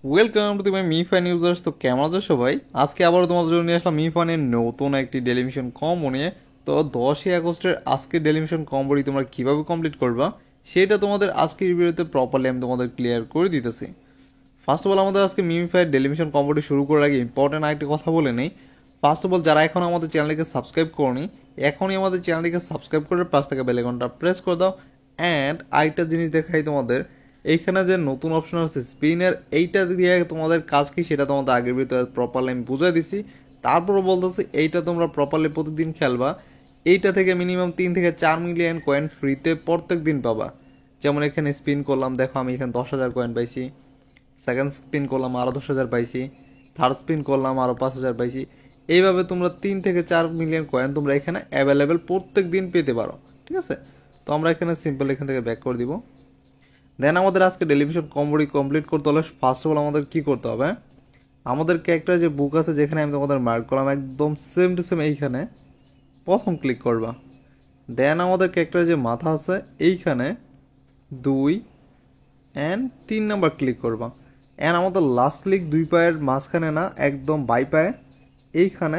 Welcome to my Mi fan users. তো কেমন আছো সবাই? আজকে আবারও তোমাদের জন্য নিয়ে আসলাম মিফানের নতুন একটি ডেলিমিশন কম্বো নিয়ে। তো 10ই আগস্টের আজকে ডেলিমিশন কম্বোটি তোমরা কীভাবে কমপ্লিট করবা সেটা তোমাদের আজকের ভিডিওতে প্রপারলি আমি তোমাদের ক্লিয়ার করে দিতেছি। ফার্স্ট অফ অল আমাদের আজকে মিমিফাইয়ের ডেলিমিশন কম্বোটি শুরু করার আগে ইম্পর্টেন্ট আরেকটি কথা বলে নেই। ফার্স্ট অফ অল যারা এখন আমাদের চ্যানেলটিকে সাবস্ক্রাইব করনি, এখনই আমাদের চ্যানেলটিকে সাবস্ক্রাইব করে পাশ থেকে বেল আইকনটা প্রেস করে দাও। অ্যান্ড আরেকটা জিনিস দেখাই তোমাদের, এইখানে যে নতুন অপশন আছে স্পিনের, এইটা দিয়ে তোমাদের কাজ কি সেটা তোমাদের আগের ভিতরে প্রপারলি আমি বুঝাই দিছি। তারপরও বলতেছি এইটা তোমরা প্রপারলি প্রতিদিন খেলবা। এইটা থেকে মিনিমাম 3 থেকে 4 মিলিয়ন কয়েন ফ্রিতে প্রত্যেক দিন পাবা। যেমন এখানে স্পিন করলাম, দেখো আমি এখানে 10,000 কয়েন পাইছি। সেকেন্ড স্পিন করলাম আরও 10,000 পাইছি। থার্ড স্পিন করলাম আরও 5,000 পাইছি। এইভাবে তোমরা 3 থেকে 4 মিলিয়ন কয়েন তোমরা এখানে অ্যাভেলেবেল প্রত্যেক দিন পেতে পারো। ঠিক আছে, তো আমরা এখানে সিম্পল এখান থেকে ব্যাক করে দিব। দেন আমাদের আজকে ডেলিভিশন কম্বোটি কমপ্লিট করতে হলে ফার্স্ট অফ অল আমাদের কী করতে হবে, আমাদের ক্যারেক্টার যে বুক আছে যেখানে আমি তোমাদের মার্ক করলাম একদম সেম টু সেম এইখানে প্রথম ক্লিক করবা। দেন আমাদের ক্যারেক্টার যে মাথা আছে এইখানে 2 অ্যান্ড 3 নাম্বার ক্লিক করবা। অ্যান্ড আমাদের লাস্ট ক্লিক 2 পায়ের মাঝখানে না, একদম বাই পায়ে এইখানে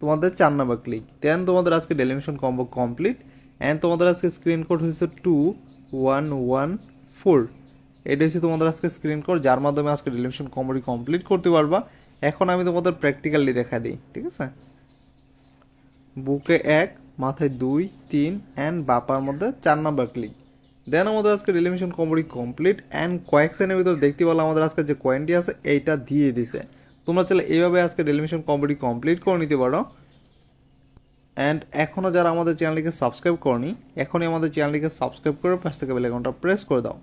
তোমাদের 4 নাম্বার ক্লিক। দেন তোমাদের আজকে ডেলিমিশন কম্বো কমপ্লিট। অ্যান্ড তোমাদের আজকে স্ক্রিন কোড হয়েছে 2114। এটা হচ্ছে তোমাদের আজকে স্ক্রিন কোড, যার মাধ্যমে আজকে ডেলিমিশন কম্বোটি কমপ্লিট করতে পারবা। এখন আমি তোমাদের প্র্যাকটিক্যালি দেখা দিই। ঠিক আছে, বুকে 1, মাথায় 2, 3 অ্যান্ড বাপার মধ্যে 4 নাম্বার ক্লিক। দেন আমাদের আজকে ডেলিমিশন কম্বোটি কমপ্লিট। অ্যান্ড কয়েক সেকেন্ডের ভিতরে দেখতে পেলাম আমাদের আজকে যে কয়েনটি আছে এইটা দিয়ে দিছে। তোমরা চাইলে এইভাবে আজকে ডেলিমিশন কম্বোটি কমপ্লিট করে নিতে পারো। অ্যান্ড এখনও যারা আমাদের চ্যানেলটিকে সাবস্ক্রাইব করনি, এখনই আমাদের চ্যানেলটিকে সাবস্ক্রাইব করে পাশ থেকে বেল আইকনটা প্রেস করে দাও।